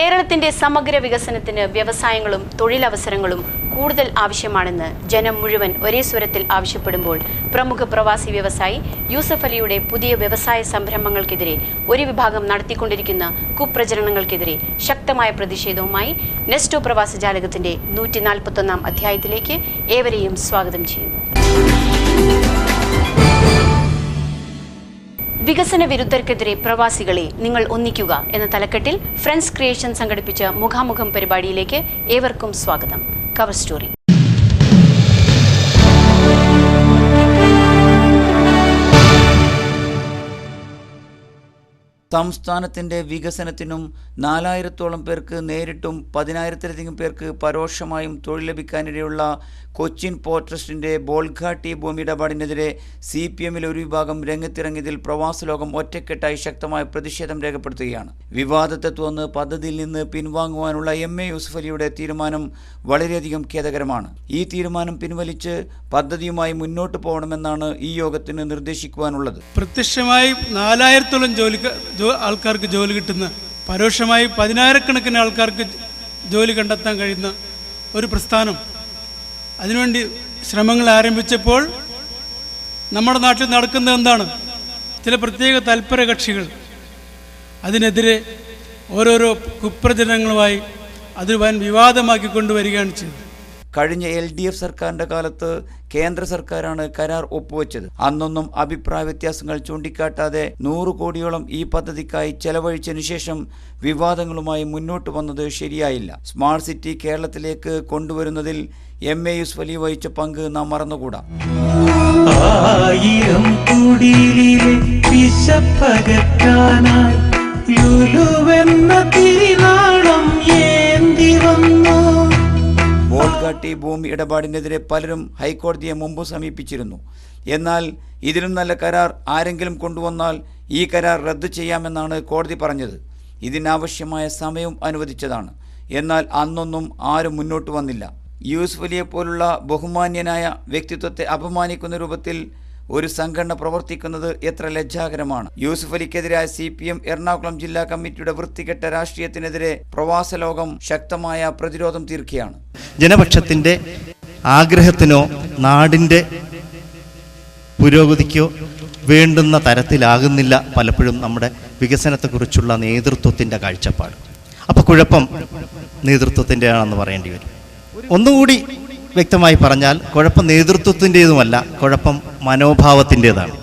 കേരളത്തിന്റെ സമഗ്ര വികസനത്തിന് വ്യവസായങ്ങളും തൊഴിലവസരങ്ങളും കൂടുതൽ ആവശ്യമാണെന്ന് ജനം മുഴുവൻ ഒരേ സ്വരത്തിൽ ആവശ്യപ്പെടുമ്പോൾ പ്രമുഖ പ്രവാസി വ്യവസായി യൂസഫ് അലിയുടെ പുതിയ വ്യവസായ സംരംഭങ്ങൾക്കെതിരെ ഒരു വിഭാഗം നടത്തിക്കൊണ്ടിരിക്കുന്ന കുപ്രചരണങ്ങൾക്കെതിരെ ശക്തമായ പ്രതിഷേധവുമായി നെസ്റ്റോ പ്രവാസ ജാലകത്തിന്റെ 141 അധ്യായത്തിലേക്ക് ഏവരെയും സ്വാഗതം ചെയ്യുന്നു. വികസന വിരുദ്ധർക്കെതിരെ പ്രവാസികളെ നിങ്ങൾ ഒന്നിക്കുക എന്ന തലക്കെട്ടിൽ ഫ്രണ്ട്സ് ക്രിയേഷൻ സംഘടിപ്പിച്ച മുഖാമുഖം പരിപാടിയിലേക്ക് ഏവർക്കും സ്വാഗതം. Cover story. സംസ്ഥാനത്തിൻ്റെ വികസനത്തിനും 4000-ഓളം പേർക്ക് നേരിട്ടും 10,000-ലധികം പേർക്ക് പരോക്ഷമായും തൊഴിൽ ലഭിക്കാനിടയുള്ള കൊച്ചിൻ പോർട്ട് ട്രസ്റ്റിൻ്റെ ബോൾഗാട്ടി ഭൂമി ഇടപാടിനെതിരെ CPM ഒരു വിഭാഗം രംഗത്തിറങ്ങിയതിൽ പ്രവാസ ലോകം ഒറ്റക്കെട്ടായി ശക്തമായ പ്രതിഷേധം രേഖപ്പെടുത്തുകയാണ്. വിവാദത്തെ തുടർന്ന് പദ്ധതിയിൽ നിന്ന് പിൻവാങ്ങുവാനുള്ള MA യൂസഫ് അലിയുടെ തീരുമാനം വളരെയധികം ഖേദകരമാണ്. ഈ തീരുമാനം പിൻവലിച്ച് പദ്ധതിയുമായി മുന്നോട്ട് പോകണമെന്നാണ് ഈ യോഗത്തിന് നിർദ്ദേശിക്കുവാനുള്ളത്. പ്രത്യക്ഷമായി 4000-ഓളം ആൾക്കാർക്ക് ജോലി കിട്ടുന്ന, പരോക്ഷമായി 10,000-കണക്കിന് ആൾക്കാർക്ക് ജോലി കണ്ടെത്താൻ കഴിയുന്ന ഒരു പ്രസ്ഥാനം അതിനുവേണ്ടി ശ്രമങ്ങൾ ആരംഭിച്ചപ്പോൾ നമ്മുടെ നാട്ടിൽ നടക്കുന്നത് എന്താണ്? ചില പ്രത്യേക താൽപര്യ കക്ഷികൾ അതിനെതിരെ ഓരോരോ കുപ്രചരണങ്ങളുമായി അത് വൻ വിവാദമാക്കി കൊണ്ടുവരികയാണ് ചെയ്തത്. കഴിഞ്ഞ LDF സർക്കാരിൻ്റെ കാലത്ത് കേന്ദ്ര സർക്കാരാണ് കരാർ ഒപ്പുവെച്ചത്. അന്നൊന്നും അഭിപ്രായ വ്യത്യാസങ്ങൾ ചൂണ്ടിക്കാട്ടാതെ 100 കോടിയോളം ഈ പദ്ധതിക്കായി ചെലവഴിച്ചതിനു ശേഷം വിവാദങ്ങളുമായി മുന്നോട്ട് വന്നത് ശരിയായില്ല. സ്മാർട്ട് സിറ്റി കേരളത്തിലേക്ക് കൊണ്ടുവരുന്നതിൽ MA യൂസഫ് അലി വഹിച്ച പങ്ക് നാം മറന്നുകൂടാ. ബോൾഗാട്ടി ഭൂമി ഇടപാടിനെതിരെ പലരും ഹൈക്കോടതിയെ മുമ്പ് സമീപിച്ചിരുന്നു. എന്നാൽ ഇതിലും നല്ല കരാർ ആരെങ്കിലും കൊണ്ടുവന്നാൽ ഈ കരാർ റദ്ദു ചെയ്യാമെന്നാണ് കോടതി പറഞ്ഞത്. ഇതിനാവശ്യമായ സമയവും അനുവദിച്ചതാണ്. എന്നാൽ അന്നൊന്നും ആരും മുന്നോട്ട് വന്നില്ല. യൂസഫ് അലിയെ പോലുള്ള ബഹുമാന്യനായ വ്യക്തിത്വത്തെ അപമാനിക്കുന്ന രൂപത്തിൽ ഒരു സംഘടന പ്രവർത്തിക്കുന്നത് എത്ര ലജ്ജാകരമാണ്. യൂസഫ് അലിക്കെതിരായ CPM എറണാകുളം ജില്ലാ കമ്മിറ്റിയുടെ വൃത്തികെട്ട രാഷ്ട്രീയത്തിനെതിരെ പ്രവാസ ലോകം ശക്തമായ പ്രതിരോധം തീർക്കുകയാണ്. ജനപക്ഷത്തിൻ്റെ ആഗ്രഹത്തിനോ നാടിൻ്റെ പുരോഗതിക്കോ വേണ്ടുന്ന തരത്തിലാകുന്നില്ല പലപ്പോഴും നമ്മുടെ വികസനത്തെക്കുറിച്ചുള്ള നേതൃത്വത്തിൻ്റെ കാഴ്ചപ്പാട്. അപ്പോൾ കുഴപ്പം നേതൃത്വത്തിൻ്റെയാണെന്ന് പറയേണ്ടി വരും. ഒന്നുകൂടി വ്യക്തമായി പറഞ്ഞാൽ കുഴപ്പം നേതൃത്വത്തിൻ്റേതുമല്ല, കുഴപ്പം മനോഭാവത്തിൻ്റെതാണ്.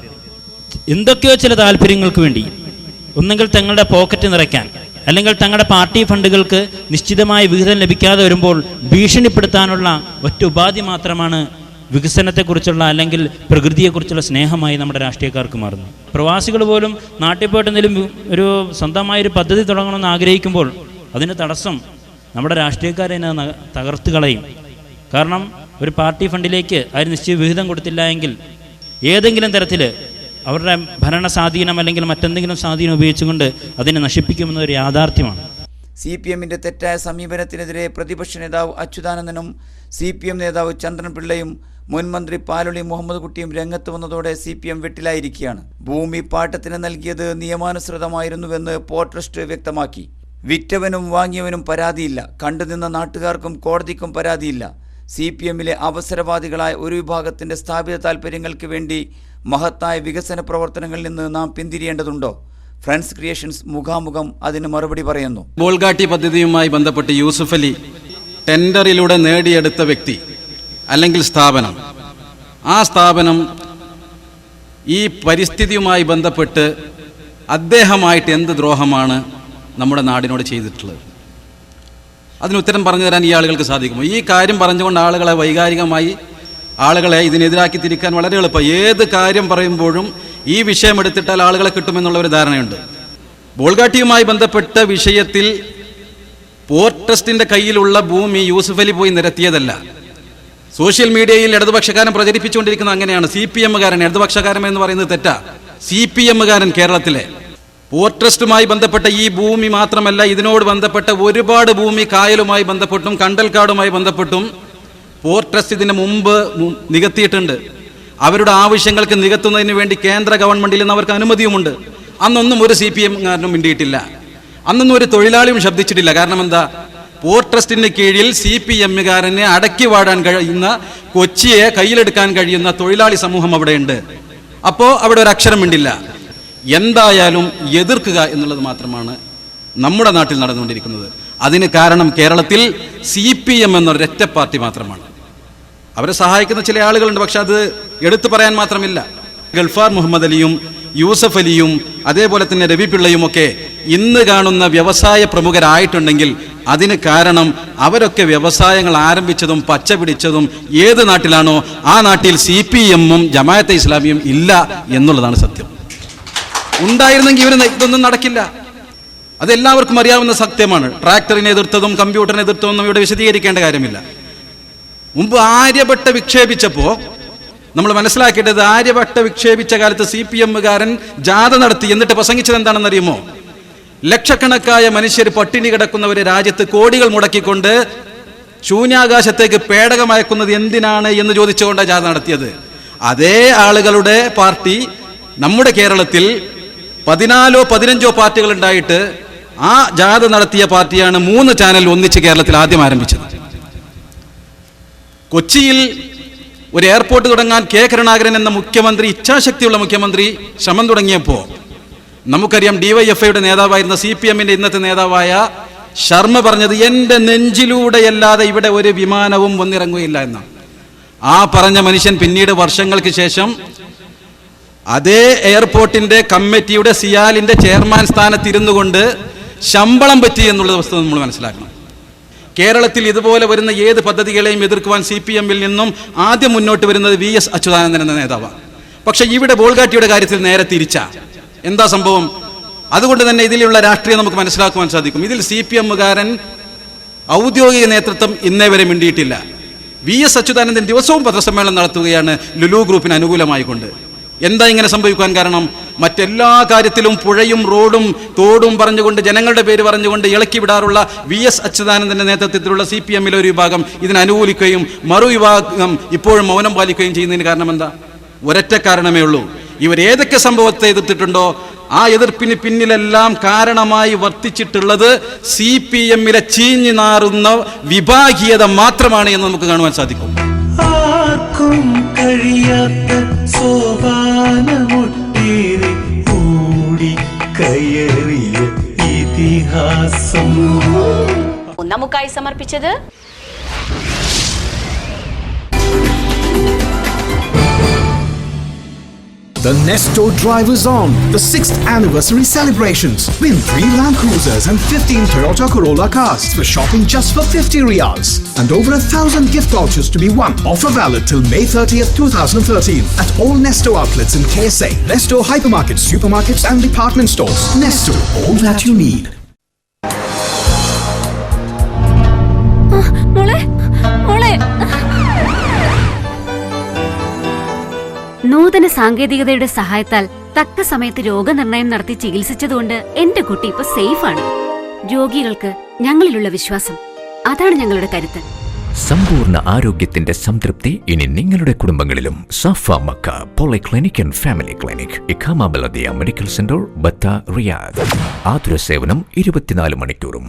എന്തൊക്കെയോ ചില താല്പര്യങ്ങൾക്ക് വേണ്ടി ഒന്നെങ്കിൽ തങ്ങളുടെ പോക്കറ്റ് നിറയ്ക്കാൻ, അല്ലെങ്കിൽ തങ്ങളുടെ പാർട്ടി ഫണ്ടുകൾക്ക് നിശ്ചിതമായ വിഹിതം ലഭിക്കാതെ വരുമ്പോൾ ഭീഷണിപ്പെടുത്താനുള്ള ഒറ്റ ഉപാധി മാത്രമാണ് വികസനത്തെക്കുറിച്ചുള്ള അല്ലെങ്കിൽ പ്രകൃതിയെക്കുറിച്ചുള്ള സ്നേഹമായി നമ്മുടെ രാഷ്ട്രീയക്കാർക്ക് മാറുന്നു. പ്രവാസികൾ പോലും നാട്ടിൽ പോയിട്ട് എന്തെങ്കിലും ഒരു സ്വന്തമായൊരു പദ്ധതി തുടങ്ങണമെന്ന് ആഗ്രഹിക്കുമ്പോൾ അതിന് തടസ്സം നമ്മുടെ രാഷ്ട്രീയക്കാരെ തകർത്ത് കളയും. കാരണം ഒരു പാർട്ടി ഫണ്ടിലേക്ക് അതിന് നിശ്ചിത വിഹിതം കൊടുത്തില്ല എങ്കിൽ ഏതെങ്കിലും തരത്തിൽ അവരുടെ ഭരണ സ്വാധീനം അല്ലെങ്കിൽ മറ്റെന്തെങ്കിലും സ്വാധീനം ഉപയോഗിച്ചുകൊണ്ട് അതിനെ നശിപ്പിക്കുമെന്നൊരു യാഥാർത്ഥ്യമാണ്. CPMന്റെ തെറ്റായ സമീപനത്തിനെതിരെ പ്രതിപക്ഷ നേതാവ് അച്യുതാനന്ദനും CPM നേതാവ് ചന്ദ്രൻപിള്ളയും മുൻ മന്ത്രി പാലൊളി മുഹമ്മദ് കുട്ടിയും രംഗത്ത് വന്നതോടെ CPM വെട്ടിലായിരിക്കുകയാണ്. ഭൂമി പാട്ടത്തിന് നൽകിയത് നിയമാനുസൃതമായിരുന്നുവെന്ന് പോർട്ട് ട്രസ്റ്റ് വ്യക്തമാക്കി. വിറ്റവനും വാങ്ങിയവനും പരാതിയില്ല, കണ്ടുനിന്ന നാട്ടുകാർക്കും കോടതിക്കും പരാതിയില്ല. CPMലെ അവസരവാദികളായ ഒരു വിഭാഗത്തിൻ്റെ സ്ഥാപിത താൽപ്പര്യങ്ങൾക്ക് വേണ്ടി മഹത്തായ വികസന പ്രവർത്തനങ്ങളിൽ നിന്ന് നാം പിന്തിരിയേണ്ടതുണ്ടോ? ഫ്രണ്ട്സ് ക്രിയേഷൻസ് മുഖാമുഖം അതിന് മറുപടി പറയുന്നു. ബോൾഗാട്ടി പദ്ധതിയുമായി ബന്ധപ്പെട്ട് യൂസഫ് അലി ടെൻഡറിലൂടെ നേടിയെടുത്ത വ്യക്തി അല്ലെങ്കിൽ സ്ഥാപനം, ആ സ്ഥാപനം ഈ പരിസ്ഥിതിയുമായി ബന്ധപ്പെട്ട് അദ്ദേഹമായിട്ട് എന്ത് ദ്രോഹമാണ് നമ്മുടെ നാടിനോട് ചെയ്തിട്ടുള്ളത്? അതിന് ഉത്തരം പറഞ്ഞു തരാൻ ഈ ആളുകൾക്ക് സാധിക്കുമോ? ഈ കാര്യം പറഞ്ഞുകൊണ്ട് ആളുകളെ വൈകാരികമായി ആളുകളെ ഇതിനെതിരാക്കി തിരിക്കാൻ വളരെ എളുപ്പം. ഏത് കാര്യം പറയുമ്പോഴും ഈ വിഷയം എടുത്തിട്ടാൽ ആളുകളെ കിട്ടുമെന്നുള്ള ഒരു ധാരണയുണ്ട്. ബോൾഗാട്ടിയുമായി ബന്ധപ്പെട്ട വിഷയത്തിൽ പോർട്ട് ട്രസ്റ്റിൻ്റെ കയ്യിലുള്ള ഭൂമി യൂസഫ് അലി പോയി നിരത്തിയതല്ല. സോഷ്യൽ മീഡിയയിൽ ഇടതുപക്ഷക്കാരൻ പ്രചരിപ്പിച്ചുകൊണ്ടിരിക്കുന്നത് അങ്ങനെയാണ്. CPMകാരൻ, ഇടതുപക്ഷക്കാരൻ എന്ന് പറയുന്നത് തെറ്റാ. CPMകാരൻ കേരളത്തിലെ പോർട്ട് ട്രസ്റ്റുമായി ബന്ധപ്പെട്ട ഈ ഭൂമി മാത്രമല്ല, ഇതിനോട് ബന്ധപ്പെട്ട ഒരുപാട് ഭൂമി കായലുമായി ബന്ധപ്പെട്ടും കണ്ടൽക്കാടുമായി ബന്ധപ്പെട്ടും പോർട്ട് ട്രസ്റ്റ് ഇതിന് മുമ്പ് നികത്തിയിട്ടുണ്ട്. അവരുടെ ആവശ്യങ്ങൾക്ക് നികത്തുന്നതിന് വേണ്ടി കേന്ദ്ര ഗവൺമെൻറ്റിൽ നിന്ന് അവർക്ക് അനുമതിയുമുണ്ട്. അന്നൊന്നും ഒരു CPMകാരനും മിണ്ടിയിട്ടില്ല. അന്നൊന്നും ഒരു തൊഴിലാളിയും ശബ്ദിച്ചിട്ടില്ല. കാരണം എന്താ? പോർട്ട് ട്രസ്റ്റിന് കീഴിൽ CPM-കാരനെ അടക്കി വാടാൻ കഴിയുന്ന, കൊച്ചിയെ കയ്യിലെടുക്കാൻ കഴിയുന്ന തൊഴിലാളി സമൂഹം അവിടെയുണ്ട്. അപ്പോൾ അവിടെ ഒരു അക്ഷരം മിണ്ടില്ല. എന്തായാലും എതിർക്കുക എന്നുള്ളത് മാത്രമാണ് നമ്മുടെ നാട്ടിൽ നടന്നുകൊണ്ടിരിക്കുന്നത്. അതിന് കാരണം കേരളത്തിൽ CPM എന്നൊരൊറ്റ പാർട്ടി മാത്രമാണ്. അവരെ സഹായിക്കുന്ന ചില ആളുകളുണ്ട്, പക്ഷെ അത് എടുത്തു പറയാൻ മാത്രമില്ല. ഗൾഫാർ മുഹമ്മദ് അലിയും യൂസഫ് അലിയും അതേപോലെ തന്നെ രവി പിള്ളയും ഒക്കെ ഇന്ന് കാണുന്ന വ്യവസായ പ്രമുഖരായിട്ടുണ്ടെങ്കിൽ അതിന് കാരണം അവരൊക്കെ വ്യവസായങ്ങൾ ആരംഭിച്ചതും പച്ച പിടിച്ചതും ഏത് നാട്ടിലാണോ ആ നാട്ടിൽ CPM-ഉം ജമാഅത്തെ ഇസ്ലാമിയും ഇല്ല എന്നുള്ളതാണ് സത്യം. ഉണ്ടായിരുന്നെങ്കിൽ ഇതൊന്നും നടക്കില്ല. അതെല്ലാവർക്കും അറിയാവുന്ന സത്യമാണ്. ട്രാക്ടറിനെ എതിർത്തതും കമ്പ്യൂട്ടറിനെ എതിർത്തതൊന്നും ഇവിടെ വിശദീകരിക്കേണ്ട കാര്യമില്ല. മുമ്പ് ആര്യഭട്ട വിക്ഷേപിച്ചപ്പോൾ നമ്മൾ മനസ്സിലാക്കേണ്ടത്, ആര്യഭട്ട വിക്ഷേപിച്ച കാലത്ത് CPM-കാരൻ ജാഥ നടത്തി. എന്നിട്ട് പ്രസംഗിച്ചത് എന്താണെന്നറിയുമോ? ലക്ഷക്കണക്കായ മനുഷ്യർ പട്ടിണി കിടക്കുന്ന ഒരു രാജ്യത്ത് കോടികൾ മുടക്കിക്കൊണ്ട് ശൂന്യാകാശത്തേക്ക് പേടകമയക്കുന്നത് എന്തിനാണ് എന്ന് ചോദിച്ചുകൊണ്ടാണ് ജാഥ നടത്തിയത്. അതേ ആളുകളുടെ പാർട്ടി നമ്മുടെ കേരളത്തിൽ 14-15 പാർട്ടികൾ ഉണ്ടായിട്ട് ആ ജാഥ നടത്തിയ പാർട്ടിയാണ് 3 ചാനൽ ഒന്നിച്ച് കേരളത്തിൽ ആദ്യം ആരംഭിച്ചത്. കൊച്ചിയിൽ ഒരു എയർപോർട്ട് തുടങ്ങാൻ K. കരുണാകരൻ എന്ന മുഖ്യമന്ത്രി, ഇച്ഛാശക്തിയുള്ള മുഖ്യമന്ത്രി ശ്രമം തുടങ്ങിയപ്പോൾ നമുക്കറിയാം DYFIയുടെ നേതാവായിരുന്ന CPM-ന്റെ ഇന്നത്തെ നേതാവായ ശർമ്മ പറഞ്ഞത്, എൻ്റെ നെഞ്ചിലൂടെയല്ലാതെ ഇവിടെ ഒരു വിമാനവും വന്നിറങ്ങുകയില്ല എന്നാണ്. ആ പറഞ്ഞ മനുഷ്യൻ പിന്നീട് വർഷങ്ങൾക്ക് ശേഷം അതേ എയർപോർട്ടിന്റെ കമ്മിറ്റിയുടെ സിയാലിന്റെ ചെയർമാൻ സ്ഥാനത്തിരുന്നു കൊണ്ട് ശമ്പളം പറ്റി എന്നുള്ള വസ്തുത നമ്മൾ മനസ്സിലാക്കണം. കേരളത്തിൽ ഇതുപോലെ വരുന്ന ഏത് പദ്ധതികളെയും എതിർക്കുവാൻ CPM-ൽ നിന്നും ആദ്യം മുന്നോട്ട് വരുന്നത് VS അച്യുതാനന്ദൻ എന്ന നേതാവാണ്. പക്ഷേ ഇവിടെ ബോൾഗാട്ടിയുടെ കാര്യത്തിൽ നേരെ തിരിച്ച. എന്താ സംഭവം? അതുകൊണ്ട് തന്നെ ഇതിലുള്ള രാഷ്ട്രീയം നമുക്ക് മനസ്സിലാക്കുവാൻ സാധിക്കും. ഇതിൽ CPM-കാരൻ ഔദ്യോഗിക നേതൃത്വം ഇന്നേ വരെ മിണ്ടിയിട്ടില്ല. VS അച്യുതാനന്ദൻ ദിവസവും പത്രസമ്മേളനം നടത്തുകയാണ് ലുലു ഗ്രൂപ്പിന് അനുകൂലമായിക്കൊണ്ട്. എന്താ ഇങ്ങനെ സംഭവിക്കാൻ കാരണം? മറ്റെല്ലാ കാര്യത്തിലും പുഴയും റോഡും തോടും പറഞ്ഞുകൊണ്ട്, ജനങ്ങളുടെ പേര് പറഞ്ഞുകൊണ്ട് ഇളക്കി വിടാറുള്ള VS അച്യുതാനന്ദന്റെ നേതൃത്വത്തിലുള്ള CPM-ലെ ഒരു വിഭാഗം ഇതിനെ അനുകൂലിക്കുകയും മറുവിഭാഗം ഇപ്പോഴും മൗനം പാലിക്കുകയും ചെയ്യുന്നതിന് കാരണം എന്താ? ഒരൊറ്റ കാരണമേ ഉള്ളൂ. ഇവർ ഏതൊക്കെ സംഭവത്തെ എതിർത്തിട്ടുണ്ടോ ആ എതിർപ്പിന് പിന്നിലെല്ലാം കാരണമായി വർത്തിച്ചിട്ടുള്ളത് CPM-ലെ ചീഞ്ഞു നാറുന്ന വിഭാഗീയത മാത്രമാണ് എന്ന് നമുക്ക് കാണുവാൻ സാധിക്കും. ആർക്കും കഴിയാത്ത സോപാനമൊട്ടേറെ കൂടി കയറിയ ഇതിഹാസം നമുക്കായി സമർപ്പിച്ചത് The Nesto Drive is on. The 6th anniversary celebrations. Win 3 Land Cruisers and 15 Toyota Corolla cars for shopping just for 50 Riyals. And over 1,000 gift vouchers to be won. Offer valid till May 30th, 2013 at all Nesto outlets in KSA. Nesto hypermarkets, supermarkets and department stores. Nesto, all that you need. നൂതന സാങ്കേതികതയുടെ സഹായത്താൽ തക്ക സമയത്ത് രോഗനിർണയം നടത്തി ചികിത്സിച്ചതുകൊണ്ട് എന്റെ കുട്ടി ഇപ്പൊ സേഫാണ്. രോഗികൾക്ക് ഞങ്ങളിലുള്ള വിശ്വാസം, അതാണ് ഞങ്ങളുടെ കരുത്ത്. സമ്പൂർണ്ണ ആരോഗ്യത്തിന്റെ സംതൃപ്തി ഇനി നിങ്ങളുടെ കുടുംബങ്ങളിലും. Safa Makkah polyclinic and family clinic, ഇഖാമ ബലദിയ മെഡിക്കൽ സെന്റർ, ബത്ത, റിയാദ്. ആതുര സേവനം 24 മണിക്കൂറും.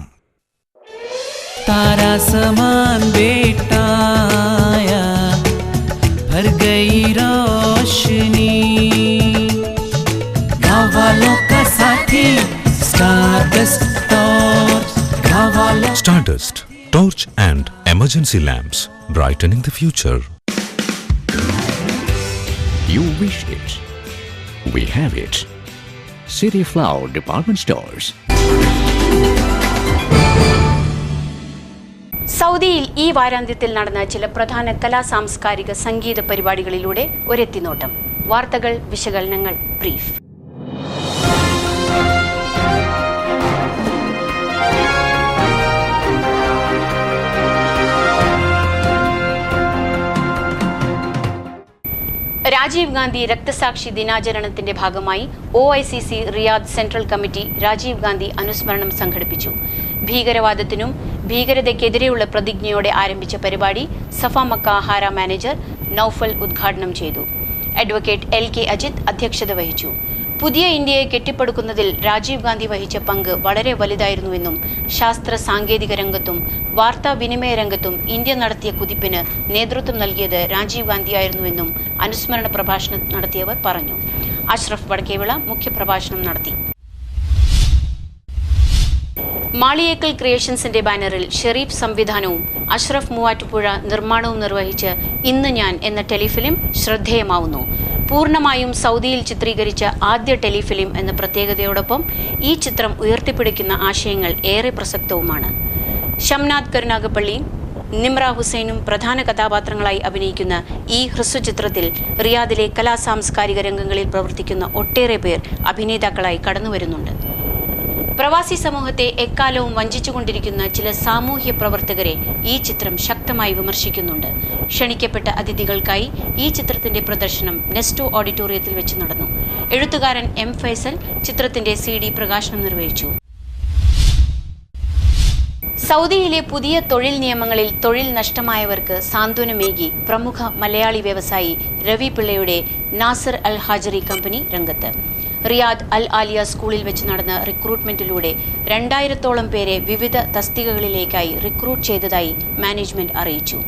तारा समान बेटाया भर गई रोशनी, गाँव वालों का साथी स्टारडस्ट टॉर्च, गाँव वालों Stardust Torch and Emergency Lamps, brightening the future. You wish it, we have it. City Flower Department Stores. സൗദിയിൽ ഈ വാരാന്ത്യത്തിൽ നടന്ന ചില പ്രധാന കലാ സാംസ്കാരിക സംഗീത പരിപാടികളിലൂടെ ഒരെത്തിനോട്ടം. വാർത്തകൾ, വിശകലനങ്ങൾ, ബ്രീഫ്. രാജീവ് ഗാന്ധി രക്തസാക്ഷി ദിനാചരണത്തിന്റെ ഭാഗമായി OICC Riyadh central committee Rajiv Gandhi അനുസ്മരണം സംഘടിപ്പിച്ചു. ഭീകരവാദത്തിനും ഭീകരതയ്ക്കെതിരെയുള്ള പ്രതിജ്ഞയോടെ ആരംഭിച്ച പരിപാടി സഫ മക്ക ഹാര മാനേജർ നൌഫൽ ഉദ്ഘാടനം ചെയ്തു. അഡ്വക്കേറ്റ് LK അജിത് അധ്യക്ഷത വഹിച്ചു. പുതിയ ഇന്ത്യയെ കെട്ടിപ്പടുക്കുന്നതിൽ രാജീവ് ഗാന്ധി വഹിച്ച പങ്ക് വളരെ വലുതായിരുന്നുവെന്നും ശാസ്ത്ര സാങ്കേതിക രംഗത്തും വാർത്താവിനിമയ രംഗത്തും ഇന്ത്യ നടത്തിയ കുതിപ്പിന് നേതൃത്വം നൽകിയത് രാജീവ് ഗാന്ധിയായിരുന്നുവെന്നും അനുസ്മരണ പ്രഭാഷണം നടത്തിയവർ പറഞ്ഞു. അഷ്റഫ് വടക്കേവിള മുഖ്യപ്രഭാഷണം നടത്തി. മാളിയേക്കൽ ക്രിയേഷൻസിന്റെ ബാനറിൽ ഷെരീഫ് സംവിധാനവും അഷ്റഫ് മൂവാറ്റുപുഴ നിർമ്മാണവും നിർവഹിച്ച് ഇന്ന് ഞാൻ എന്ന ടെലിഫിലിം ശ്രദ്ധേയമാവുന്നു. പൂർണ്ണമായും സൗദിയിൽ ചിത്രീകരിച്ച ആദ്യ ടെലിഫിലിം എന്ന പ്രത്യേകതയോടൊപ്പം ഈ ചിത്രം ഉയർത്തിപ്പിടിക്കുന്ന ആശയങ്ങൾ ഏറെ പ്രസക്തവുമാണ്. ഷംനാദ് കരുനാഗപ്പള്ളി, നിമ്ര ഹുസൈനും പ്രധാന കഥാപാത്രങ്ങളായി അഭിനയിക്കുന്ന ഈ ഹ്രസ്വചിത്രത്തിൽ റിയാദിലെ കലാസാംസ്കാരിക രംഗങ്ങളിൽ പ്രവർത്തിക്കുന്ന ഒട്ടേറെ പേർ അഭിനേതാക്കളായി കടന്നുവരുന്നുണ്ട്. പ്രവാസി സമൂഹത്തെ എക്കാലവും വഞ്ചിച്ചുകൊണ്ടിരിക്കുന്ന ചില സാമൂഹ്യ പ്രവർത്തകരെ ഈ ചിത്രം ശക്തമായി വിമർശിക്കുന്നുണ്ട്. ക്ഷണിക്കപ്പെട്ട അതിഥികൾക്കായി ഈ ചിത്രത്തിന്റെ പ്രദർശനം നെസ്റ്റോ ഓഡിറ്റോറിയത്തിൽ വെച്ച് നടന്നു. എഴുത്തുകാരൻ എം ഫൈസൽ ചിത്രത്തിന്റെ CD പ്രകാശനം നിർവഹിച്ചു. സൗദിയിലെ പുതിയ തൊഴിൽ നിയമങ്ങളിൽ തൊഴിൽ നഷ്ടമായവർക്ക് സാന്ത്വനമേകി പ്രമുഖ മലയാളി വ്യവസായി രവി പിള്ളയുടെ നാസർ അൽ ഹാജറി കമ്പനി രംഗത്ത്. റിയാദ് അൽ ആലിയ സ്കൂളിൽ വെച്ച് നടന്ന റിക്രൂട്ട്മെന്റിലൂടെ 2000-ഓളം പേരെ വിവിധ തസ്തികകളിലേക്കായി റിക്രൂട്ട് ചെയ്തതായി മാനേജ്മെന്റ് അറിയിച്ചു.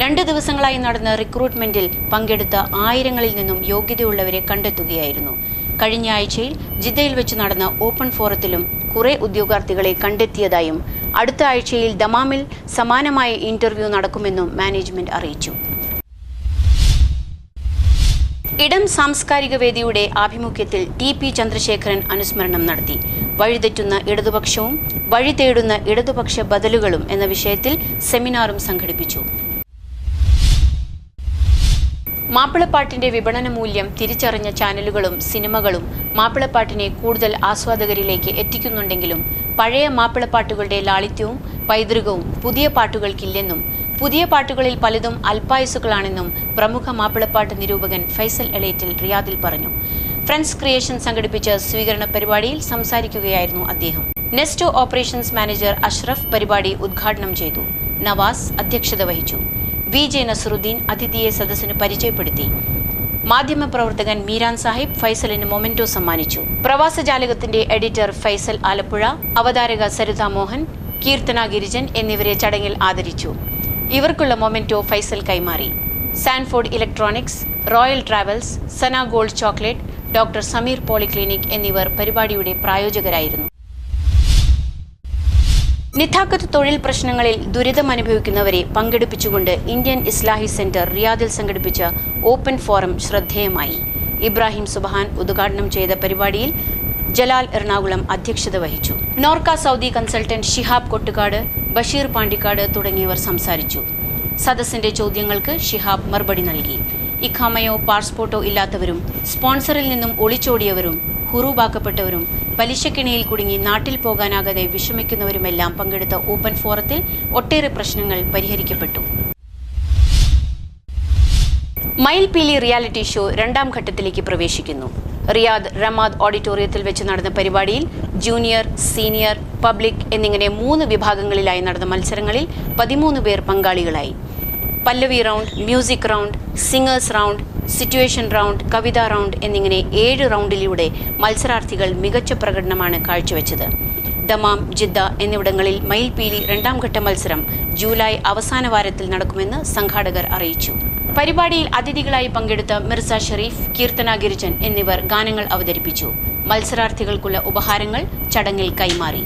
2 ദിവസങ്ങളായി നടന്ന റിക്രൂട്ട്മെന്റിൽ പങ്കെടുത്ത ആയിരങ്ങളിൽ നിന്നും യോഗ്യതയുള്ളവരെ കണ്ടെത്തുകയായിരുന്നു. കഴിഞ്ഞ ആഴ്ചയിൽ ജിദ്ദയിൽ വെച്ച് നടന്ന ഓപ്പൺ ഫോറത്തിലും കുറെ ഉദ്യോഗാർത്ഥികളെ കണ്ടെത്തിയതായും അടുത്ത ആഴ്ചയിൽ ദമാമിൽ സമാനമായ ഇന്റർവ്യൂ നടക്കുമെന്നും മാനേജ്മെന്റ് അറിയിച്ചു. ഇടം സാംസ്കാരിക വേദിയുടെ ആഭിമുഖ്യത്തിൽ TP ചന്ദ്രശേഖരൻ അനുസ്മരണം നടത്തി. വഴിതെറ്റുന്ന ഇടതുപക്ഷവും വഴി തേടുന്ന ഇടതുപക്ഷ ബദലുകളും എന്ന വിഷയത്തിൽ സെമിനാറും സംഘടിപ്പിച്ചു. മാപ്പിളപ്പാട്ടിന്റെ വിപണന മൂല്യം തിരിച്ചറിഞ്ഞ ചാനലുകളും സിനിമകളും മാപ്പിളപ്പാട്ടിനെ കൂടുതൽ ആസ്വാദകരിലേക്ക് എത്തിക്കുന്നുണ്ടെങ്കിലും പഴയ മാപ്പിളപ്പാട്ടുകളുടെ ലാളിത്യവും പൈതൃകവും പുതിയ പാട്ടുകൾക്കില്ലെന്നും പുതിയ പാട്ടുകളിൽ പലതും അല്പായുസുകളാണെന്നും പ്രമുഖ മാപ്പിളപ്പാട്ട് നിരൂപകൻ ഫൈസൽ എളേറ്റിൽ റിയാദിൽ പറഞ്ഞു. ഫ്രണ്ട്സ് ക്രിയേഷൻ സംഘടിപ്പിച്ച സ്വീകരണ പരിപാടിയിൽ സംസാരിക്കുകയായിരുന്നു അദ്ദേഹം. നെസ്റ്റോ ഓപ്പറേഷൻസ് മാനേജർ അഷ്റഫ് പരിപാടി ഉദ്ഘാടനം ചെയ്തു. നവാസ് അധ്യക്ഷത വഹിച്ചു. VJ നസറുദ്ദീൻ അതിഥിയെ സദസ്സിന് പരിചയപ്പെടുത്തി. മാധ്യമപ്രവർത്തകൻ മീരാൻ സാഹിബ് ഫൈസലിന് മൊമെന്റോ സമ്മാനിച്ചു. പ്രവാസജാലകത്തിന്റെ എഡിറ്റർ ഫൈസൽ ആലപ്പുഴ, അവതാരക സരിത മോഹൻ, കീർത്തന ഗിരിജൻ എന്നിവരെ ചടങ്ങിൽ ആദരിച്ചു. ഇവർക്കുള്ള മൊമെന്റോ ഫൈസൽ കൈമാറി. Sanford electronics, royal travels, Sana gold chocolate, doctor Sameer polyclinic എന്നിവർ പരിപാടിയുടെ പ്രായോജകരായിരുന്നു. നിതാഖത്ത് തൊഴിൽ പ്രശ്നങ്ങളിൽ ദുരിതമനുഭവിക്കുന്നവരെ പങ്കെടുപ്പിച്ചുകൊണ്ട് ഇന്ത്യൻ ഇസ്ലാഹി സെന്റർ റിയാദിൽ സംഘടിപ്പിച്ച ഓപ്പൺ ഫോറം ശ്രദ്ധേയമായി. ഇബ്രാഹിം സുബ്ഹാൻ ഉദ്ഘാടനം ചെയ്ത പരിപാടിയിൽ ജലാൽ എറണാകുളം അധ്യക്ഷത വഹിച്ചു. നോർക്ക സൗദി കൺസൾട്ടന്റ് ഷിഹാബ് കൊട്ടുകാട്, ബഷീർ പാണ്ടിക്കാട് തുടങ്ങിയവർ സംസാരിച്ചു. സദസ്സിന്റെ ചോദ്യങ്ങൾക്ക് ഷിഹാബ് മറുപടി നൽകി. ഇഖാമയോ പാസ്പോർട്ടോ ഇല്ലാത്തവരും സ്പോൺസറിൽ നിന്നും ഒളിച്ചോടിയവരും ഹുറൂബാക്കപ്പെട്ടവരും പലിശക്കിണിയിൽ കുടുങ്ങി നാട്ടിൽ പോകാനാകാതെ വിഷമിക്കുന്നവരുമെല്ലാം പങ്കെടുത്ത ഓപ്പൺ ഫോറത്തിൽ ഒട്ടേറെ പ്രശ്നങ്ങൾ പരിഹരിക്കപ്പെട്ടു. മയിൽപീലി റിയാലിറ്റി ഷോ 2ാം ഘട്ടത്തിലേക്ക് പ്രവേശിക്കുന്നു. റിയാദ് റമാദ് ഓഡിറ്റോറിയത്തിൽ വെച്ച് നടന്ന പരിപാടിയിൽ ജൂനിയർ, സീനിയർ, പബ്ലിക് എന്നിങ്ങനെ 3 വിഭാഗങ്ങളിലായി നടന്ന മത്സരങ്ങളിൽ 13 പേർ പങ്കാളികളായി. Pallavi round, music round, singers round, situation round, കവിത റൗണ്ട് എന്നിങ്ങനെ 7 റൗണ്ടിലൂടെ മത്സരാർത്ഥികൾ മികച്ച പ്രകടനമാണ് കാഴ്ചവെച്ചത്. ദമാം, ജിദ്ദ എന്നിവിടങ്ങളിൽ മയിൽപീലി 2ാം ഘട്ട മത്സരം ജൂലൈ അവസാന വാരത്തിൽ നടക്കുമെന്ന് സംഘാടകർ അറിയിച്ചു. പരിപാടിയിൽ അതിഥികളായി പങ്കെടുത്ത മിർസ ഷെരീഫ്, കീർത്തന ഗിരിജൻ എന്നിവർ ഗാനങ്ങൾ അവതരിപ്പിച്ചു. മത്സരാർത്ഥികൾക്കുള്ള ഉപഹാരങ്ങൾ ചടങ്ങിൽ കൈമാറി.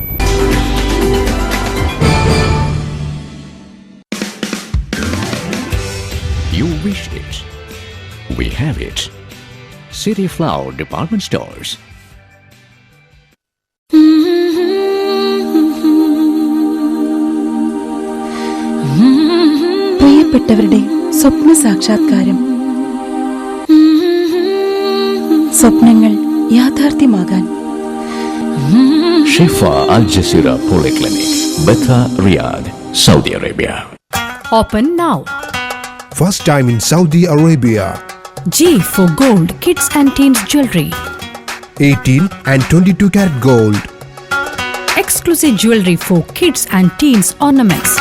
You wish it. We have it. City Flower Department Stores. പ്രിയപ്പെട്ടവരുടെ സ്വപ്ന സാക്ഷാത്കാരം, സ്വപ്നങ്ങൾ യാഥാർത്ഥ്യമാകാൻ Shifa Al Jazeera Polyclinic, Betha, Riyadh, Saudi Arabia. Open now. First time in Saudi Arabia. G for Gold Kids and Teens Jewelry. 18 and 22 karat gold. Exclusive jewelry for kids and teens ornaments.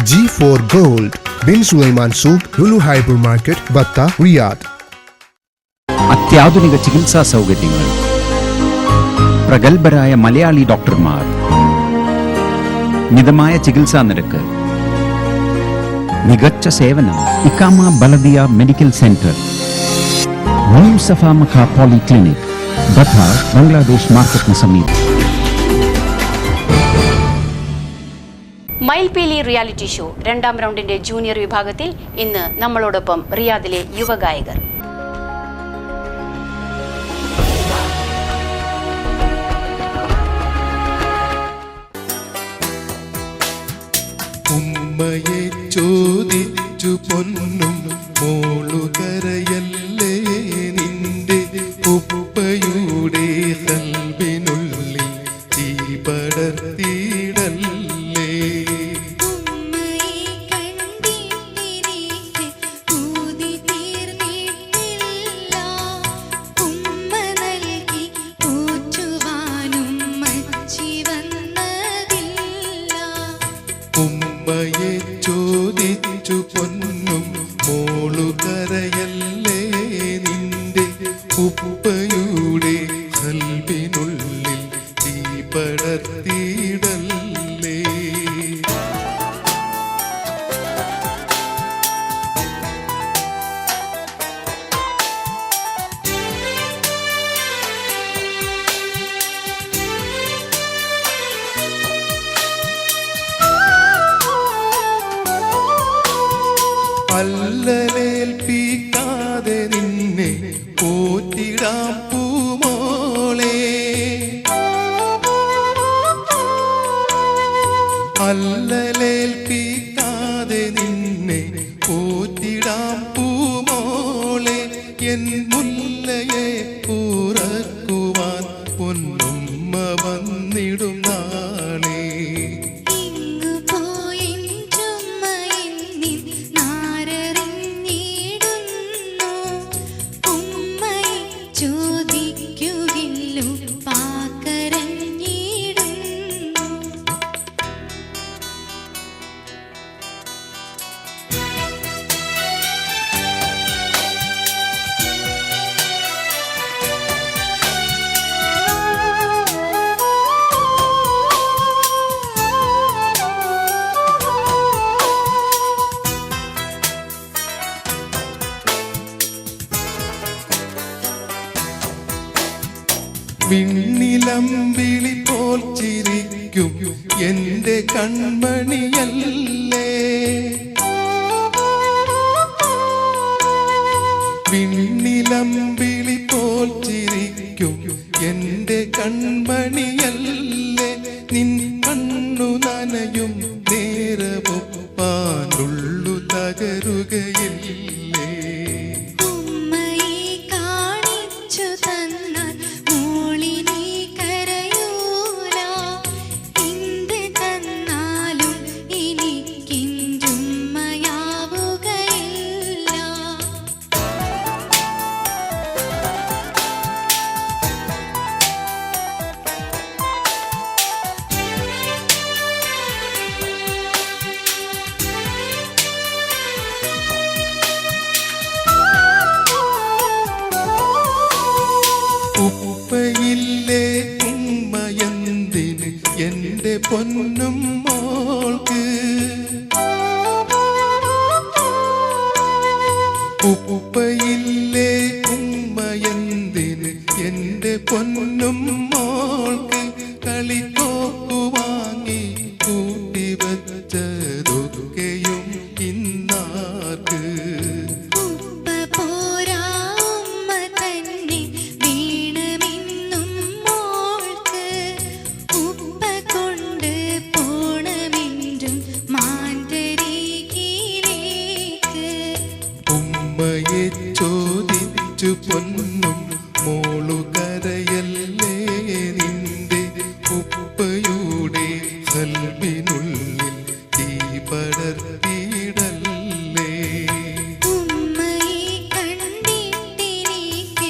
G4 Gold. Bin Sulaiman Souk, Lulu Hypermarket, Batta, Riyadh. അത്യാധുനിക ചികിത്സാ സൗകര്യങ്ങൾ പ്രഗത്ഭരായ മലയാളി ഡോക്ടർമാർ, മിതമായ ചികിത്സാ നിരക്ക്, മികച്ച സേവനം. ഇക്കാമ ബലദിയ മെഡിക്കൽ സെന്റർ, ന്യൂ സഫ മക്ക പോളിക്ലിനിക്, ബഥാർ, ബംഗ്ലാദേശ് മാർക്കറ്റിന് സമീപം. മയിൽപീലി റിയാലിറ്റി ഷോ 2ാം റൗണ്ടിന്റെ ജൂനിയർ വിഭാഗത്തിൽ ഇന്ന് നമ്മളോടൊപ്പം റിയാദിലെ യുവഗായകർ. ഉമ്മയെ ചോദിച്ചു പൊന്നും മോളുകരയല്ലേ, നിന്റെ ഉപ്പയുടെ കൽവിനുള്ളിൽ തീ പടർത്തിയിടല്ലേ. ഉമ്മയെ ചോദിച്ചു പൊന്നും മോളുകരയല്ലേ, നിന്റെ ഉപ്പയുടെ കൽവിനുള്ളിൽ തീ പടർത്തിയിടല്ലേ. അല്ലലേൽപ്പിക്കാതെ നിന്നെ പോറ്റിടാം പൂമോളെ, അല്ലലേൽപ്പിക്കാതെ നിന്നെ പോറ്റിടാം പൂമോളെ. എൻ മുല്ലയെ പുറക്കുവാൻ പൊന്നുമ്മ വന്നിടും നാളെ. വിണ്ണിലമ്പിളി പോൽ ചിരിക്കും എന്റെ കൺമണിയല്ലേ, വിണ്ണിലമ്പിളി പോൽ ചിരിക്കും എന്റെ കൺമണിയല്ലേ. നിൻ കണ്ണു നനയും നേരമൊപ്പാനുള്ളു തകരുകയില്ലേ. ഉപ്പയില്ലേ ഉമ്മയെന്തിന് എന്റെ പൊന്നും മോൾക്ക്, ഉപ്പയില്ലേ ഉമ്മയെന്തിന് എന്റെ പൊന്നും മോൾക്ക്. കളിക്കോപ്പു വാങ്ങി കൂട്ടിവച്ചതൊക്കെയും ഇന്നാർക്ക്. ഉമ്മയെ ചോദിച്ചു പൊന്നും മോളുകരയല്ലേ, നിന്റെ ഉപ്പയുടെ കൽവിനുള്ളിൽ തീ പടർത്തിയിടല്ലേ. ഉമ്മയെ കണ്ടിട്ടെനിക്ക്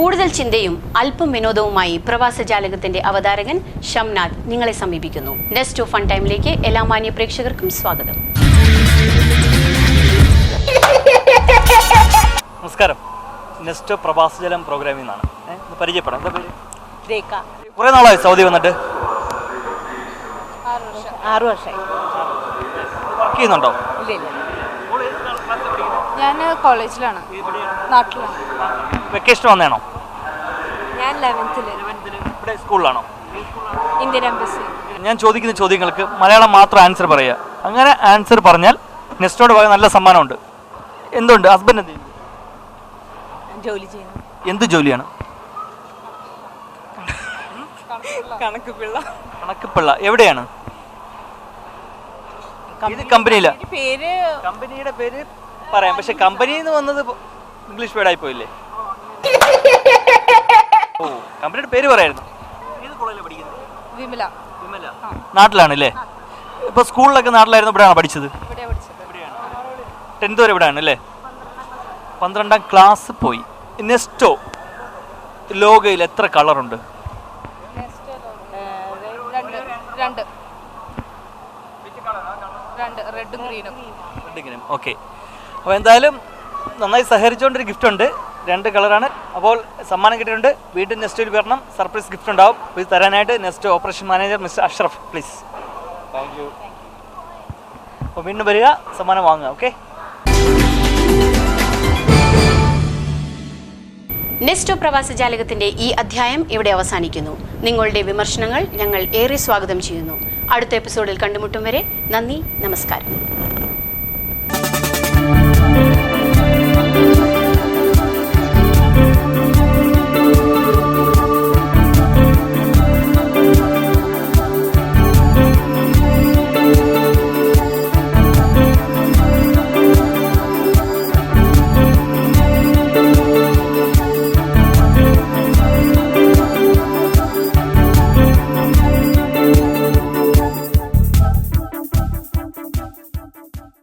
കൂടുതൽ ചിന്തയും അല്പം വിനോദവുമായി പ്രവാസജാലകത്തിന്റെ അവതാരകൻ ഷംനാഥ് നിങ്ങളെ സമീപിക്കുന്നു. നെസ്റ്റോ ഫൺ ടൈമിലേക്ക് എല്ലാ മാന്യ പ്രേക്ഷകർക്കും സ്വാഗതം. നമസ്കാരം. നെസ്റ്റോ പ്രവാസജലം പ്രോഗ്രാമിൽ നിന്നാണ്. പരിചയപ്പെടാം. എന്താ പേര്? രേഖ. കുറേ നാളായി സൗദി വന്നിട്ട്? 6 വർഷമായി. വർക്ക് ചെയ്യുന്നുണ്ടോ? ഇല്ല. ഞാൻ കോളേജിലാണ്, നാട്ടിലാണ്. വെക്കേഷൻ വന്നേണോ? ഞാൻ 11th ഇവിടെ സ്കൂളിലാണോ? Indian embassy. ഞാൻ ചോദിക്കുന്ന ചോദ്യങ്ങൾക്ക് മലയാളം മാത്രം ആൻസർ പറയുക. അങ്ങനെ ആൻസർ പറഞ്ഞാൽ നെസ്റ്റോയുടെ ഭാഗം നല്ല സമ്മാനമുണ്ട്. എന്തുണ്ട്? ഹസ്ബൻഡ് എന്ത് ചെയ്യുന്നു? ജോലി ചെയ്യുന്നു. എന്ത് ജോലിയാണ്? കണക്കുപിള്ള. എവിടെയാണ്? ഇത് കമ്പനിയില? കമ്പനിയുടെ പേര് പറയാം, പക്ഷെ കമ്പനിയിൽ നിന്ന് വന്നത് ഇംഗ്ലീഷ് വേർഡായി പോയില്ലേ? ഓ, കമ്പനിയുടെ പേര് പറയായിരുന്നു. ഏത് കോളേജിലാണ് പഠിക്കുന്നത്? വിമല. നാട്ടിലാണല്ലേ? ഇപ്പൊ സ്കൂളിലൊക്കെ നാട്ടിലായിരുന്നു, ഇവിടെയാണോ പഠിച്ചത്? 10th വരെ ഇവിടെയാണ് അല്ലേ? 12ാം ക്ലാസ് പോയി. നെസ്റ്റോ ലോഗോയിൽ എത്ര കളറുണ്ട്? 2 റെഡും ഗ്രീനും. ഓക്കെ. അപ്പോൾ എന്തായാലും നന്നായി സഹകരിച്ചുകൊണ്ടൊരു ഗിഫ്റ്റ് ഉണ്ട്. 2 കളറാണ്. അപ്പോൾ സമ്മാനം കിട്ടിയിട്ടുണ്ട്. വീണ്ടും നെസ്റ്റോയിൽ വരണം, സർപ്രൈസ് ഗിഫ്റ്റ് ഉണ്ടാവും. ഇത് തരാനായിട്ട് Nesto operation manager mister Ashraf, please. Thank you. അപ്പോൾ വീണ്ടും വരിക, സമ്മാനം വാങ്ങുക. ഓക്കെ. നെസ്റ്റോ പ്രവാസജാലകത്തിന്റെ ഈ അധ്യായം ഇവിടെ അവസാനിക്കുന്നു. നിങ്ങളുടെ വിമർശനങ്ങൾ ഞങ്ങൾ ഏറെ സ്വാഗതം ചെയ്യുന്നു. അടുത്ത എപ്പിസോഡിൽ കണ്ടുമുട്ടും വരെ നന്ദി, നമസ്കാരം.